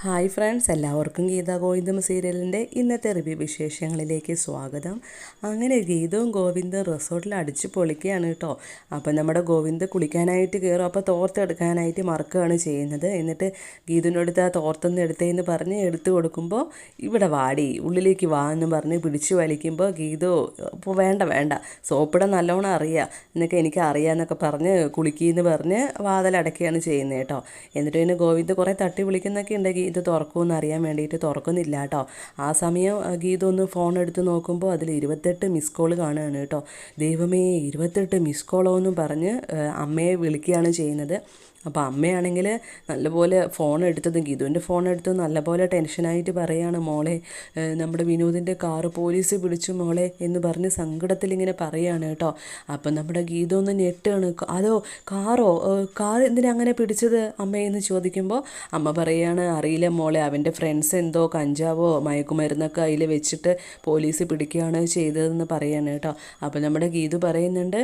Hi friends, എല്ലാവർക്കും ഗീതാ ഗോവിന്ദം സീരിയലിൻ്റെ ഇന്നത്തെ റിവ്യൂ വിശേഷങ്ങളിലേക്ക് സ്വാഗതം. അങ്ങനെ ഗീതവും ഗോവിന്ദും റിസോർട്ടിൽ അടിച്ചു പൊളിക്കുകയാണ് കേട്ടോ. അപ്പോൾ നമ്മുടെ ഗോവിന്ദ് കുളിക്കാനായിട്ട് കയറും. അപ്പോൾ തോർത്തെടുക്കാനായിട്ട് മറക്കുകയാണ് ചെയ്യുന്നത്. എന്നിട്ട് ഗീതുവിനടുത്ത് ആ തോർത്തൊന്ന് എടുത്തേന്ന് പറഞ്ഞ് എടുത്തു കൊടുക്കുമ്പോൾ ഇവിടെ വാടി ഉള്ളിലേക്ക് വാ എന്ന് പറഞ്ഞ് പിടിച്ചു വലിക്കുമ്പോൾ ഗീതു ഇപ്പോൾ വേണ്ട സോപ്പിട നല്ലോണം അറിയാം എന്നൊക്കെ എനിക്ക് അറിയാമെന്നൊക്കെ പറഞ്ഞ് കുളിക്കിയെന്ന് പറഞ്ഞ് വാതിലടക്കുകയാണ് ചെയ്യുന്നത് കേട്ടോ. എന്നിട്ട് പിന്നെ ഗോവിന്ദ് കുറേ തട്ടി വിളിക്കുന്നൊക്കെ ഉണ്ട്. ഇത് തുറക്കുമെന്ന് അറിയാൻ വേണ്ടിയിട്ട് തുറക്കുന്നില്ല കേട്ടോ. ആ സമയം ഗീത ഒന്ന് ഫോൺ എടുത്ത് നോക്കുമ്പോൾ അതിൽ 28 മിസ് കോൾ കാണുകയാണ് കേട്ടോ. ദൈവമേ, 28 മിസ് കോളോ എന്നും പറഞ്ഞ് അമ്മയെ വിളിക്കുകയാണ് ചെയ്യുന്നത്. അപ്പോൾ അമ്മയാണെങ്കിൽ നല്ലപോലെ ഫോൺ എടുത്തതും ഗീതുവിൻ്റെ ഫോൺ എടുത്തതും നല്ലപോലെ ടെൻഷനായിട്ട് പറയുകയാണ്, മോളെ നമ്മുടെ വിനോദിൻ്റെ കാറ് പോലീസ് പിടിച്ചു മോളെ എന്ന് പറഞ്ഞ് സങ്കടത്തിലിങ്ങനെ പറയുകയാണ് കേട്ടോ. അപ്പം നമ്മുടെ ഗീത ഒന്ന് ഞെട്ടാണ്. അതോ കാർ എന്തിനാ അങ്ങനെ പിടിച്ചത് അമ്മയെന്ന് ചോദിക്കുമ്പോൾ അമ്മ പറയുകയാണ്, അറിയില്ല മോളെ, അവൻ്റെ ഫ്രണ്ട്സ് എന്തോ കഞ്ചാവോ മയക്കുമരുന്നൊക്കെ അതിൽ വെച്ചിട്ട് പോലീസ് പിടിക്കുകയാണ് ചെയ്തതെന്ന് പറയുകയാണ് കേട്ടോ. അപ്പോൾ നമ്മുടെ ഗീതു പറയുന്നുണ്ട്,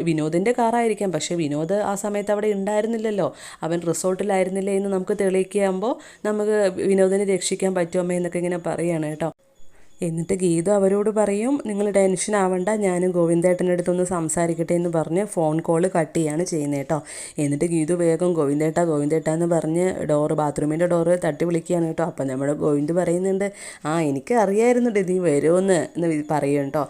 വിനോദിൻ്റെ കാറായിരിക്കാം, പക്ഷേ വിനോദ് ആ സമയത്ത് അവിടെ ഉണ്ടായിരുന്നില്ലല്ലോ, അവൻ റിസോർട്ടിലായിരുന്നില്ലേ എന്ന് നമുക്ക് തെളിയിക്കുമ്പോൾ നമുക്ക് വിനോദിനെ രക്ഷിക്കാൻ പറ്റുമോ എന്നൊക്കെ ഇങ്ങനെ പറയുകയാണ് കേട്ടോ. എന്നിട്ട് ഗീത അവരോട് പറയും, നിങ്ങൾ ടെൻഷൻ ആവണ്ട, ഞാനും ഗോവിന്ദേട്ടൻ്റെ അടുത്തൊന്ന് സംസാരിക്കട്ടെ എന്ന് പറഞ്ഞ് ഫോൺ കോൾ കട്ട് ചെയ്യാണ് ചെയ്യുന്നത് കേട്ടോ. എന്നിട്ട് ഗീതു വേഗം ഗോവിന്ദേട്ട എന്ന് പറഞ്ഞ് ബാത്റൂമിൻ്റെ ഡോറ് തട്ടി വിളിക്കുകയാണ് കേട്ടോ. അപ്പം നമ്മുടെ ഗോവിന്ദ് പറയുന്നുണ്ട്, എനിക്ക് അറിയായിരുന്നുണ്ട് നീ വരുമെന്ന് പറയും കേട്ടോ.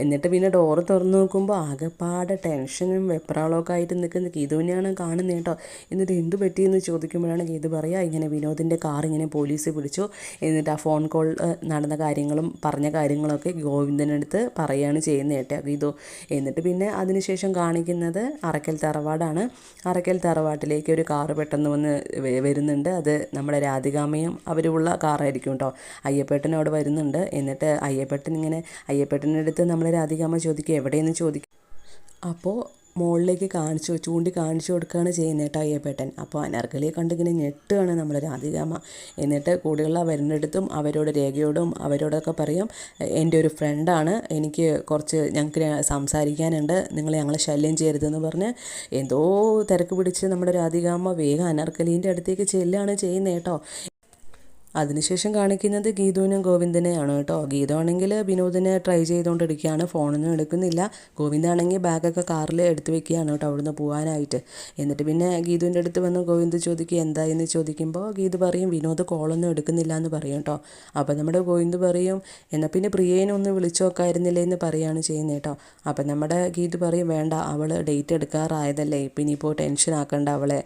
എന്നിട്ട് പിന്നെ ഡോറ് തുറന്ന് നോക്കുമ്പോൾ ആകെപ്പാടെ ടെൻഷനും വെപ്രാളമൊക്കെ ആയിട്ട് നിൽക്കുന്ന ഗീതുവിനെയാണ് കാണുന്നത് കേട്ടോ. എന്നിട്ട് എന്തു പറ്റിയെന്ന് ചോദിക്കുമ്പോഴാണ് ഗീതു പറയുക, ഇങ്ങനെ വിനോദിൻ്റെ കാർ ഇങ്ങനെ പോലീസ് പിടിച്ചു. എന്നിട്ട് ആ ഫോൺ കോൾ നടന്ന കാര്യങ്ങളും പറഞ്ഞ കാര്യങ്ങളൊക്കെ ഗോവിന്ദനടുത്ത് പറയുകയാണ് ചെയ്യുന്നത് കേട്ടോ ഗീതു. എന്നിട്ട് പിന്നെ അതിനുശേഷം കാണിക്കുന്നത് അറക്കൽ തറവാടാണ്. അറക്കൽ തറവാട്ടിലേക്ക് ഒരു കാറ് പെട്ടെന്ന് വന്ന് വരുന്നുണ്ട്. അത് നമ്മുടെ രാധികാമ്മയും അവരുള്ള കാറായിരിക്കും കേട്ടോ. അയ്യപ്പേട്ടൻ അവിടെ വരുന്നുണ്ട്. എന്നിട്ട് അയ്യപ്പേട്ടൻ്റെ അടുത്ത് നമ്മൾ രാധികാമ്മ ചോദിക്കും, എവിടെയെന്ന് ചോദിക്കും. അപ്പോൾ മുകളിലേക്ക് ചൂണ്ടി കാണിച്ചു കൊടുക്കുകയാണ് ചെയ്യുന്നത് കേട്ടോ അയ്യപ്പേട്ടൻ. അപ്പോൾ അനാർക്കലിയെ കണ്ടിങ്ങനെ ഞെട്ടുകയാണ് നമ്മൾ രാധികാമ്മ. എന്നിട്ട് കൂടെയുള്ള വരുന്നിടത്തും അവരോട് രേഖയോടും അവരോടൊക്കെ പറയും, എൻ്റെ ഒരു ഫ്രണ്ടാണ്, ഞങ്ങൾക്ക് സംസാരിക്കാനുണ്ട്, ഞങ്ങളെ ശല്യം ചെയ്യരുതെന്ന് പറഞ്ഞ് എന്തോ തിരക്ക് പിടിച്ച് നമ്മുടെ രാധികാമ്മ വേഗം അനാർക്കലീൻ്റെ അടുത്തേക്ക് ചെല്ലുകയാണ് ചെയ്യുന്നത് കേട്ടോ. അതിനുശേഷം കാണിക്കുന്നത് ഗീതുവിനും ഗോവിന്ദനെയാണ് കേട്ടോ. ഗീതു ആണെങ്കിൽ വിനോദിനെ ട്രൈ ചെയ്തുകൊണ്ടിരിക്കുകയാണ്, ഫോണൊന്നും എടുക്കുന്നില്ല. ഗോവിന്ദാണെങ്കിൽ ബാഗൊക്കെ കാറിൽ എടുത്ത് വെക്കുകയാണ് കേട്ടോ അവിടുന്ന് പോകാനായിട്ട്. എന്നിട്ട് പിന്നെ ഗീതുവിൻ്റെ അടുത്ത് വന്ന് ഗോവിന്ദ് ചോദിക്കുക എന്തായെന്ന് ചോദിക്കുമ്പോൾ ഗീതു പറയും, വിനോദ് കോളൊന്നും എടുക്കുന്നില്ല എന്ന് പറയും കേട്ടോ. അപ്പോൾ നമ്മുടെ ഗോവിന്ദ് പറയും, എന്നാൽ പിന്നെ പ്രിയേനൊന്ന് വിളിച്ചു നോക്കായിരുന്നില്ലേ എന്ന് പറയുകയാണ് ചെയ്യുന്നത് കേട്ടോ. അപ്പം നമ്മുടെ ഗീതു പറയും, വേണ്ട, അവൾ ഡേറ്റ് എടുക്കാറായതല്ലേ, ഇപ്പം ഇനിയിപ്പോൾ ടെൻഷൻ ആക്കണ്ട അവളെ,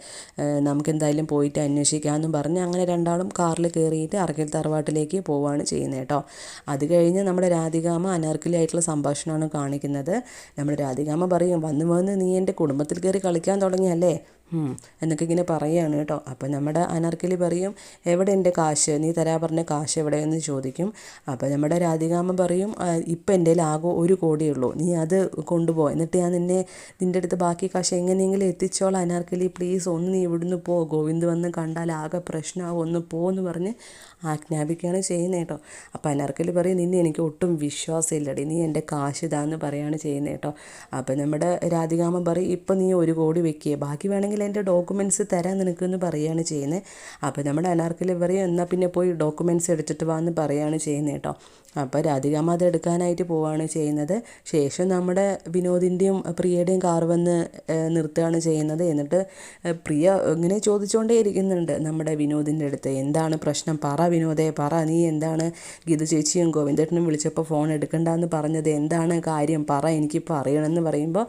നമുക്കെന്തായാലും പോയിട്ട് അന്വേഷിക്കാമെന്നും പറഞ്ഞ് അങ്ങനെ രണ്ടാളും കാറിൽ കയറിയിട്ട് അറക്കൽ തറവാട്ടിലേക്ക് പോവുകയാണ് ചെയ്യുന്നത് കേട്ടോ. അത് കഴിഞ്ഞ് നമ്മുടെ രാധികാമ്മ അനാർക്കലി ആയിട്ടുള്ള സംഭാഷണമാണ് കാണിക്കുന്നത്. നമ്മുടെ രാധികാമ്മ പറയും, വന്ന് നീ എൻ്റെ കുടുംബത്തിൽ കയറി കളിക്കാൻ തുടങ്ങിയല്ലേ എന്നൊക്കെ ഇങ്ങനെ പറയുകയാണ് കേട്ടോ. അപ്പോൾ നമ്മുടെ അനാർക്കലി പറയും, എവിടെ എൻ്റെ കാശ്, നീ തരാ പറഞ്ഞ കാശ് എവിടെയെന്ന് ചോദിക്കും. അപ്പോൾ നമ്മുടെ രാധികാമ്മ പറയും, ഇപ്പം എൻ്റെ ആകെ 1 കോടിയുള്ളൂ, നീ അത് കൊണ്ടുപോ, എന്നിട്ട് ഞാൻ നിൻ്റെ അടുത്ത് ബാക്കി കാശ് എങ്ങനെയെങ്കിലും എത്തിച്ചോളാം അനാർക്കലി, പ്ലീസ് ഒന്ന് നീ ഇവിടുന്ന് പോ, ഗോവിന്ദ് വന്ന് കണ്ടാൽ ആകെ പ്രശ്നമാവും, ഒന്ന് പോന്ന് പറഞ്ഞ് ആജ്ഞാപിക്കുകയാണ് ചെയ്യുന്നത് കേട്ടോ. അപ്പോൾ അനാർക്കലി പറയും, നിന്നെ എനിക്ക് ഒട്ടും വിശ്വാസമില്ലടി, നീ എൻ്റെ കാശ് ഇതാന്ന് പറയുകയാണ് ചെയ്യുന്നത് കേട്ടോ. അപ്പോൾ നമ്മുടെ രാധികാമ്മ പറയും, ഇപ്പം നീ 1 കോടി വെക്കുക, ബാക്കി വേണമെങ്കിൽ എൻ്റെ ഡോക്യുമെൻറ്റ്സ് തരാൻ നിനക്കെന്ന് പറയുകയാണ് ചെയ്യുന്നത്. അപ്പോൾ നമ്മുടെ അനാർക്കലി പറയും, എന്നാൽ പിന്നെ പോയി ഡോക്യുമെൻറ്റ്സ് എടുത്തിട്ട് വാ എന്ന് പറയുകയാണ് ചെയ്യുന്നത് കേട്ടോ. അപ്പോൾ രാധികാമ്മ അത് എടുക്കാനായിട്ട് പോവുകയാണ് ചെയ്യുന്നത്. ശേഷം നമ്മുടെ വിനോദിൻ്റെയും പ്രിയയുടെയും കാർ വന്ന് നിർത്തുകയാണ് ചെയ്യുന്നത്. എന്നിട്ട് പ്രിയ ഇങ്ങനെ ചോദിച്ചുകൊണ്ടേ ഇരിക്കുന്നുണ്ട് നമ്മുടെ വിനോദിൻ്റെ അടുത്ത്, എന്താണ് പ്രശ്നം, പറ വിനോദേ പറ, നീ എന്താണ് ഗീതു ചേച്ചിയും ഗോവിന്ദേട്ടനും വിളിച്ചപ്പോൾ ഫോൺ എടുക്കണ്ടെന്ന് പറഞ്ഞത്, എന്താണ് കാര്യം പറ, എനിക്കിപ്പോൾ അറിയണമെന്ന് പറയുമ്പോൾ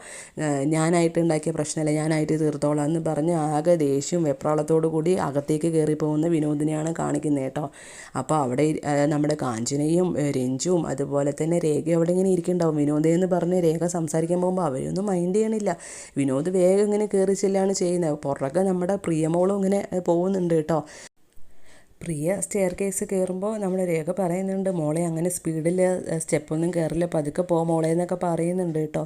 ഞാനായിട്ട് ഉണ്ടാക്കിയ പ്രശ്നമല്ല, ഞാനായിട്ട് തീർത്തോളാം എന്ന് പറഞ്ഞ് ആകെ ദേഷ്യവും വെപ്രാളത്തോടു കൂടി അകത്തേക്ക് കയറി പോകുന്ന വിനോദിനെയാണ് കാണിക്കുന്നത് കേട്ടോ. അപ്പോൾ അവിടെ നമ്മുടെ കാഞ്ചനയും രഞ്ജുവും അതുപോലെ തന്നെ രേഖ അവിടെ ഇങ്ങനെ ഇരിക്കുന്നുണ്ടാവും. വിനോദയെന്ന് പറഞ്ഞ് രേഖ സംസാരിക്കാൻ പോകുമ്പോൾ അവരൊന്നും മൈൻഡ് ചെയ്യണില്ല. വിനോദ് വേഗം ഇങ്ങനെ കയറി ചെല്ലാണ് ചെയ്യുന്നത്. പുറകെ നമ്മുടെ പ്രിയമോളും ഇങ്ങനെ പോകുന്നുണ്ട് കേട്ടോ. പ്രിയ സ്റ്റെയർ കേസ് കയറുമ്പോൾ നമ്മുടെ രേഖ പറയുന്നുണ്ട്, മോളെ അങ്ങനെ സ്പീഡിൽ സ്റ്റെപ്പൊന്നും കയറില്ല, പതുക്കെ പോ മോളെ എന്നൊക്കെ പറയുന്നുണ്ട് കേട്ടോ.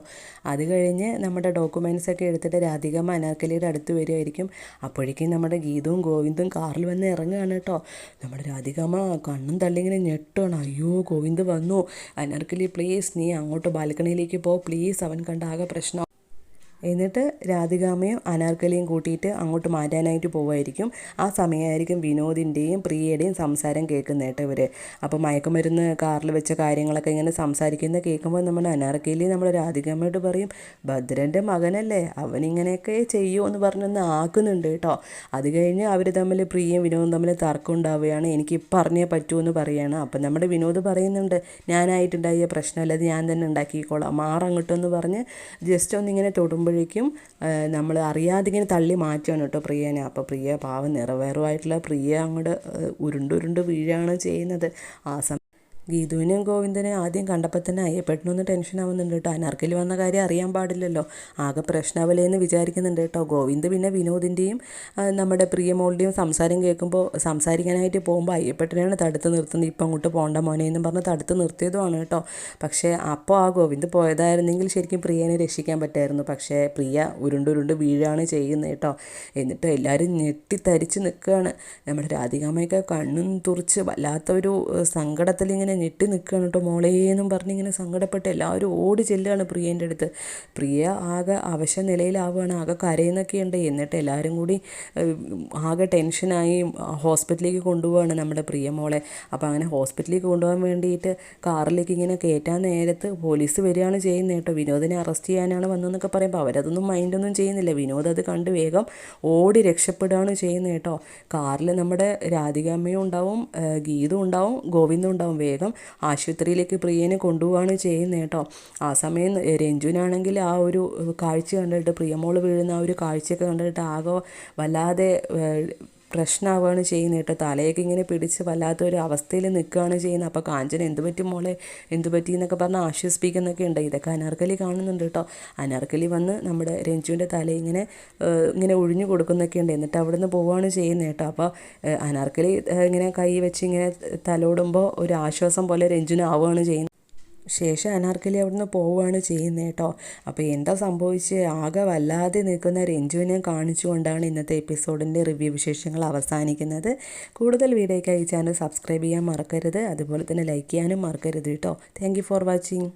അത് കഴിഞ്ഞ് നമ്മുടെ ഡോക്യുമെൻറ്റ്സൊക്കെ എടുത്തിട്ട് രാധികാമ്മ അനാർക്കലിയുടെ അടുത്ത് വരുമായിരിക്കും. അപ്പോഴേക്കും നമ്മുടെ ഗീതവും ഗോവിന്ദും കാറിൽ വന്ന് ഇറങ്ങുകയാണ് കേട്ടോ. നമ്മുടെ രാധികാമ്മ കണ്ണും തള്ളിങ്ങനെ ഞെട്ടുകയാണ്, അയ്യോ ഗോവിന്ദ് വന്നു, അനാർക്കലി പ്ലീസ് നീ അങ്ങോട്ട് ബാൽക്കണിയിലേക്ക് പോ പ്ലീസ്, അവൻ കണ്ട ആകെ പ്രശ്നം. എന്നിട്ട് രാധികാമ്മയും അനാർക്കലിയും കൂട്ടിയിട്ട് അങ്ങോട്ട് മാറ്റാനായിട്ട് പോവുമായിരിക്കും. ആ സമയമായിരിക്കും വിനോദിൻ്റെയും പ്രിയയുടെയും സംസാരം കേൾക്കുന്നത് കേട്ടോ ഇവർ. അപ്പോൾ മയക്കുമരുന്ന് കാറിൽ വെച്ച കാര്യങ്ങളൊക്കെ ഇങ്ങനെ സംസാരിക്കുന്നത് കേൾക്കുമ്പോൾ നമ്മുടെ അനാർക്കലി നമ്മുടെ രാധികാമ്മയോട് പറയും, ഭദ്രൻ്റെ മകനല്ലേ, അവനിങ്ങനെയൊക്കെ ചെയ്യുമോ പറഞ്ഞൊന്ന് ആക്കുന്നുണ്ട് കേട്ടോ. അത് കഴിഞ്ഞ് അവർ തമ്മിൽ പ്രിയയും വിനോദും തമ്മിൽ തർക്കം ഉണ്ടാവുകയാണ്. എനിക്ക് പറഞ്ഞേ പറ്റുമെന്ന് പറയുകയാണ്. അപ്പം നമ്മുടെ വിനോദ് പറയുന്നുണ്ട്, ഞാനായിട്ടുണ്ടായ പ്രശ്നമല്ല, അത് ഞാൻ തന്നെ ഉണ്ടാക്കിക്കോളാം, മാറങ്ങോട്ടെന്ന് പറഞ്ഞ് ജസ്റ്റ് ഒന്നിങ്ങനെ തൊടുമ്പോഴേക്കും നമ്മൾ അറിയാതെ ഇങ്ങനെ തള്ളി മാറ്റുകയാണ് കേട്ടോ പ്രിയനെ. അപ്പോൾ പ്രിയ പാവം നിറവേറുമായിട്ടുള്ള പ്രിയ അങ്ങോട്ട് ഉരുണ്ടുരുണ്ട് വീഴാണ് ചെയ്യുന്നത്. ആ ഗീതുവിനെയും ഗോവിന്ദനെ ആദ്യം കണ്ടപ്പോൾ തന്നെ അയ്യപ്പെട്ടനൊന്ന് ടെൻഷൻ ആവുന്നുണ്ട് കേട്ടോ. അനാർക്കലി വന്ന കാര്യം അറിയാൻ പാടില്ലല്ലോ, ആകെ പ്രശ്നാവലെന്ന് വിചാരിക്കുന്നുണ്ട് കേട്ടോ. ഗോവിന്ദ് പിന്നെ വിനോദിൻ്റെയും നമ്മുടെ പ്രിയമോളുടെയും സംസാരം കേൾക്കുമ്പോൾ സംസാരിക്കാനായിട്ട് പോകുമ്പോൾ അയ്യപ്പെട്ടനെയാണ് തടുത്ത് നിർത്തുന്നത്. ഇപ്പം അങ്ങോട്ട് പോകണ്ട മോനെ എന്നും പറഞ്ഞ് തടുത്ത് നിർത്തിയതുമാണ് കേട്ടോ. പക്ഷേ അപ്പോൾ ആ ഗോവിന്ദ് പോയതായിരുന്നെങ്കിൽ ശരിക്കും പ്രിയനെ രക്ഷിക്കാൻ പറ്റുമായിരുന്നു. പക്ഷേ പ്രിയ ഉരുണ്ടുരുണ്ട് വീഴാണ് ചെയ്യുന്നത് കേട്ടോ. എന്നിട്ട് എല്ലാവരും ഞെട്ടിത്തരിച്ച് നിൽക്കുകയാണ്. നമ്മുടെ രാധികാമ്മയൊക്കെ കണ്ണും തുറിച്ച് വല്ലാത്തൊരു സങ്കടത്തിൽ ഇങ്ങനെ ഞെട്ടി നിൽക്കുകയാണ് കേട്ടോ. മോളേന്നും പറഞ്ഞിങ്ങനെ സങ്കടപ്പെട്ട് എല്ലാവരും ഓടി ചെല്ലുകയാണ് പ്രിയേൻ്റെ അടുത്ത്. പ്രിയ ആകെ അവശ നിലയിലാവുകയാണ്, ആകെ കരയുന്നൊക്കെ ഉണ്ട്. എന്നിട്ട് എല്ലാവരും കൂടി ആകെ ടെൻഷനായി ഹോസ്പിറ്റലിലേക്ക് കൊണ്ടുപോവാണ് നമ്മുടെ പ്രിയ മോളെ. അപ്പോൾ അങ്ങനെ ഹോസ്പിറ്റലിലേക്ക് കൊണ്ടുപോകാൻ വേണ്ടിയിട്ട് കാറിലേക്ക് ഇങ്ങനെ കയറ്റാൻ നേരത്ത് പോലീസ് വരികയാണ് ചെയ്യുന്നത് കേട്ടോ. വിനോദിനെ അറസ്റ്റ് ചെയ്യാനാണ് വന്നതെന്നൊക്കെ പറയുമ്പോൾ അവരതൊന്നും മൈൻഡൊന്നും ചെയ്യുന്നില്ല. വിനോദ് അത് കണ്ട് വേഗം ഓടി രക്ഷപ്പെടുകയാണ് ചെയ്യുന്നത് കേട്ടോ. കാറിൽ നമ്മുടെ രാധികാമ്മയും ഉണ്ടാവും, ഗീതും ഉണ്ടാവും, ഗോവിന്ദും ഉണ്ടാവും. വേഗം ആശുപത്രിയിലേക്ക് പ്രിയനെ കൊണ്ടുപോവാണ് ചെയ്യുന്നത് കേട്ടോ. ആ സമയം രഞ്ജുനാണെങ്കിൽ ആ ഒരു കാഴ്ച കണ്ടിട്ട്, പ്രിയമോള് വീഴുന്ന ആ ഒരു കാഴ്ചയൊക്കെ കണ്ടിട്ട് ആകെ വല്ലാതെ പ്രശ്നമാവുകയാണ് ചെയ്യുന്നത് കേട്ടോ. തലയൊക്കെ ഇങ്ങനെ പിടിച്ച് വല്ലാത്തൊരു അവസ്ഥയിൽ നിൽക്കുകയാണ് ചെയ്യുന്നത്. അപ്പോൾ കാഞ്ചന എന്ത് പറ്റി മോളെ, എന്ത് പറ്റി എന്നൊക്കെ പറഞ്ഞ് ആശ്വസിപ്പിക്കുന്നൊക്കെ ഉണ്ട്. ഇതൊക്കെ അനാർക്കലി കാണുന്നുണ്ട് കേട്ടോ. അനാർക്കലി വന്ന് നമ്മുടെ രഞ്ജുവിൻ്റെ തല ഇങ്ങനെ ഒഴിഞ്ഞു കൊടുക്കുന്നൊക്കെ ഉണ്ട്. എന്നിട്ട് അവിടെ നിന്ന് പോവുകയാണ് ചെയ്യുന്നത് കേട്ടോ. അപ്പോൾ അനാർക്കലി ഇങ്ങനെ കൈ വെച്ച് ഇങ്ങനെ തലോടുമ്പോൾ ഒരു ആശ്വാസം പോലെ രഞ്ജുവിന് ആവുകയാണ് ചെയ്യുന്നത്. ശേഷം അനാർക്കലി അവിടുന്ന് പോവുകയാണ് ചെയ്യുന്നത് കേട്ടോ. അപ്പോൾ എന്താ സംഭവിച്ച് ആകെ വല്ലാതെ നിൽക്കുന്ന രഞ്ജുവിനെ കാണിച്ചുകൊണ്ടാണ് ഇന്നത്തെ എപ്പിസോഡിൻ്റെ റിവ്യൂ വിശേഷങ്ങൾ അവസാനിക്കുന്നത്. കൂടുതൽ വീഡിയോയ്ക്കായി ചാനൽ സബ്സ്ക്രൈബ് ചെയ്യാൻ മറക്കരുത്, അതുപോലെ തന്നെ ലൈക്ക് ചെയ്യാനും മറക്കരുത് കേട്ടോ. Thank you for watching.